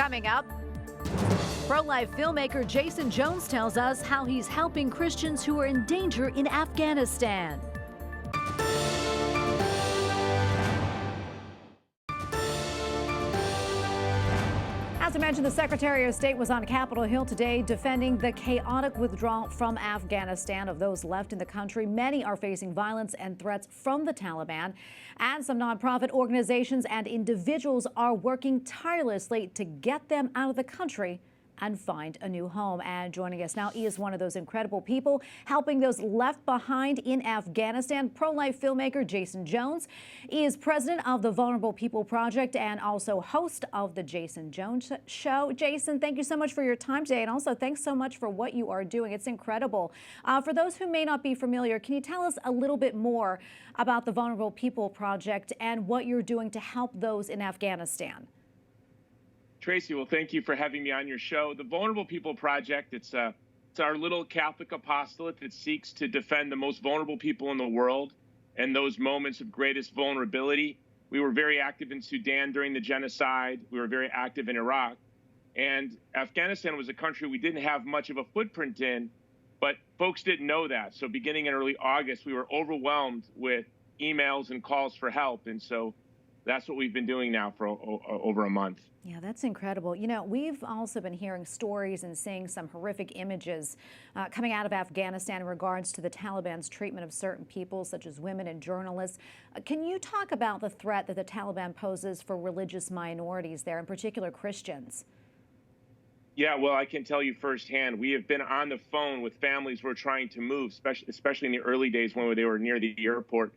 Coming up, pro-life filmmaker Jason Jones tells us how he's helping Christians who are in danger in Afghanistan. As I mentioned, the Secretary of State was on Capitol Hill today defending the chaotic withdrawal from Afghanistan of those left in the country. Many are facing violence and threats from the Taliban, and some nonprofit organizations and individuals are working tirelessly to get them out of the country and find a new home. And joining us now, he is one of those incredible people helping those left behind in Afghanistan, pro-life filmmaker Jason Jones. He is president of the Vulnerable People Project and also host of the Jason Jones Show. Jason, thank you so much for your time today, and also thanks so much for what you are doing. It's incredible. For those who may not be familiar, can you tell us a little bit more about the Vulnerable People Project and what you're doing to help those in Afghanistan? Tracy, well, thank you for having me on your show. The Vulnerable People Project, it's our little Catholic apostolate that seeks to defend the most vulnerable people in the world and those moments of greatest vulnerability. We were very active in Sudan during the genocide. We were very active in Iraq. And Afghanistan was a country we didn't have much of a footprint in, but folks didn't know that. So beginning in early August, we were overwhelmed with emails and calls for help. And so that's what we've been doing now for over a month. Yeah, that's incredible. You know, we've also been hearing stories and seeing some horrific images coming out of Afghanistan in regards to the Taliban's treatment of certain people, such as women and journalists. Can you talk about the threat that the Taliban poses for religious minorities there, in particular Christians? Yeah, well, I can tell you firsthand, we have been on the phone with families who are trying to move, especially in the early days when they were near the airport.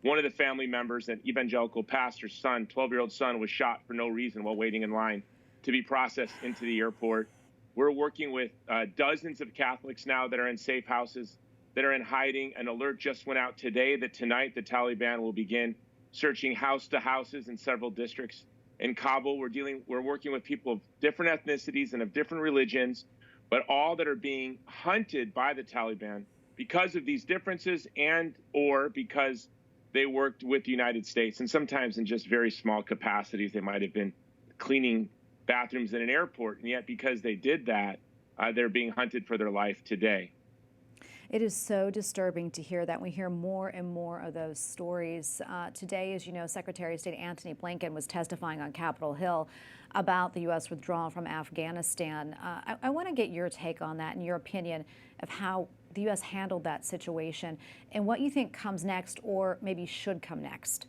One of the family members, an evangelical pastor's son, 12-year-old son, was shot for no reason while waiting in line to be processed into the airport. We're working with dozens of Catholics now that are in safe houses, that are in hiding. An alert just went out today that tonight the Taliban will begin searching house to houses in several districts in Kabul. We're working with people of different ethnicities and of different religions, but all that are being hunted by the Taliban because of these differences and or because they worked with the United States, and sometimes in just very small capacities. They might have been cleaning bathrooms in an airport, and yet because they did that, they're being hunted for their life today. It is so disturbing to hear that. We hear more and more of those stories. Today, as you know, Secretary of State Antony Blinken was testifying on Capitol Hill about the U.S. withdrawal from Afghanistan. I want to get your take on that and your opinion of how the U.S. handled that situation and what you think comes next or maybe should come next.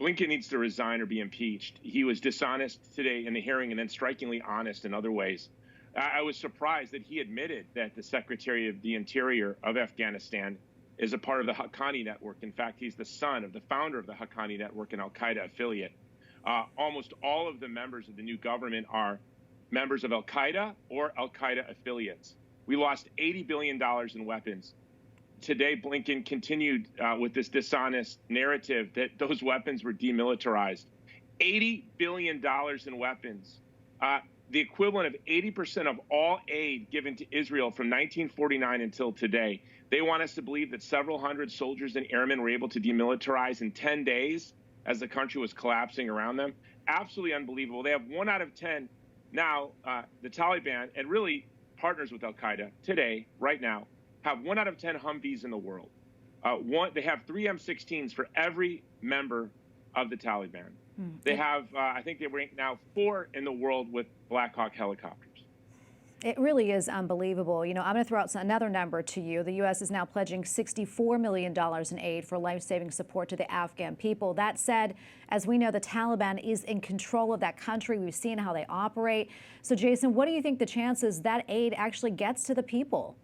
Blinken needs to resign or be impeached. He was dishonest today in the hearing and then strikingly honest in other ways. I was surprised that he admitted that the Secretary of the Interior of Afghanistan is a part of the Haqqani network. In fact, he's the son of the founder of the Haqqani network, an al-Qaeda affiliate. Almost all of the members of the new government are members of al-Qaeda or al-Qaeda affiliates. We lost $80 billion in weapons. Today, Blinken continued with this dishonest narrative that those weapons were demilitarized. $80 billion in weapons, the equivalent of 80% of all aid given to Israel from 1949 until today. They want us to believe that several hundred soldiers and airmen were able to demilitarize in 10 days as the country was collapsing around them. Absolutely unbelievable. They have 1 out of 10 now, the Taliban, and really partners with al-Qaeda today, right now, have 1 out of 10 Humvees in the world. They have 3 M16s for every member of the Taliban. They have, I think they rank now 4 in the world with Black Hawk helicopters. It really is unbelievable. You know, I'm going to throw out another number to you. The U.S. is now pledging $64 million in aid for life-saving support to the Afghan people. That said, as we know, the Taliban is in control of that country. We've seen how they operate. So, Jason, what do you think the chances that aid actually gets to the people?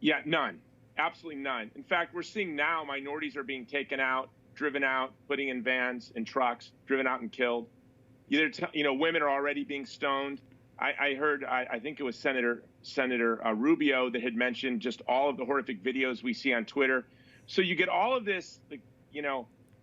Yeah, none. Absolutely none. In fact, we're seeing now minorities are being taken out, driven out, putting in vans and trucks, driven out and killed. Women are already being stoned. I heard, I think it was Senator Rubio that had mentioned just all of the horrific videos we see on Twitter. So you get all of this,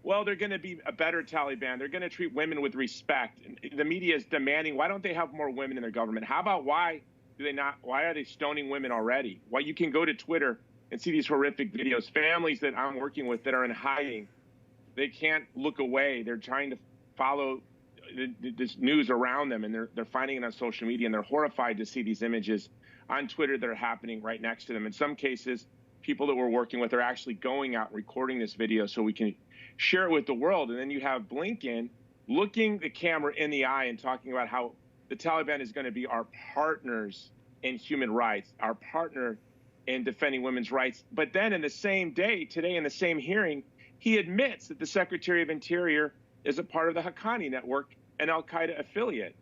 well, they're going to be a better Taliban. They're going to treat women with respect. And the media is demanding, why don't they have more women in their government? How about why are they stoning women already? Why you can go to Twitter and see these horrific videos. Families that I'm working with that are in hiding, they can't look away. They're trying to follow this news around them, and they're finding it on social media, and they're horrified to see these images on Twitter that are happening right next to them. In some cases, people that we're working with are actually going out and recording this video so we can share it with the world. And then you have Blinken looking the camera in the eye and talking about how the Taliban is going to be our partners in human rights, our partner in defending women's rights. But then in the same day, today in the same hearing, he admits that the Secretary of Interior is a part of the Haqqani network, an al-Qaeda affiliate.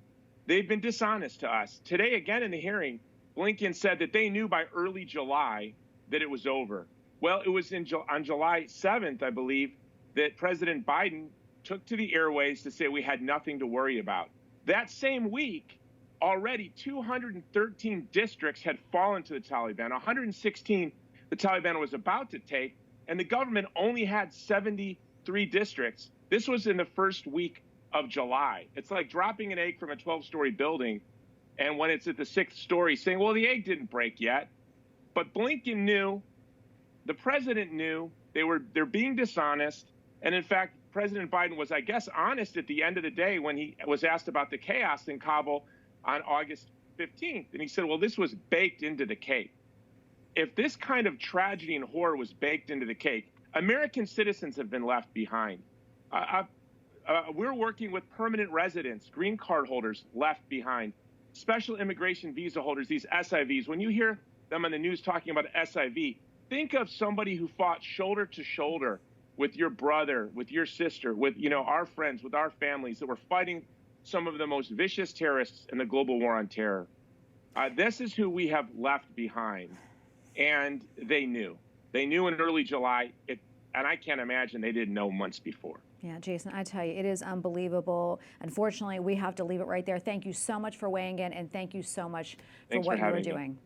They've been dishonest to us. Today, again in the hearing, Blinken said that they knew by early July that it was over. Well, it was on July 7th, I believe, that President Biden took to the airways to say we had nothing to worry about. That same week, already 213 districts had fallen to the Taliban. 116 the Taliban was about to take, and the government only had 73 districts. This was in the first week of July. It's like dropping an egg from a 12-story building, and when it's at the 6th story, saying, well, the egg didn't break yet. But Blinken knew, the president knew, they're being dishonest. And in fact, President Biden was, I guess, honest at the end of the day when he was asked about the chaos in Kabul on August 15th. And he said, well, this was baked into the cake. If this kind of tragedy and horror was baked into the cake, American citizens have been left behind. We're working with permanent residents, green card holders left behind, special immigration visa holders, these SIVs. When you hear them on the news talking about SIV, think of somebody who fought shoulder to shoulder with your brother, with your sister, with our friends, with our families that were fighting some of the most vicious terrorists in the global war on terror. This is who we have left behind, and they knew. They knew in early July, and I can't imagine they didn't know months before. Yeah, Jason, I tell you, it is unbelievable. Unfortunately, we have to leave it right there. Thank you so much for weighing in, and thank you so much for what you are doing.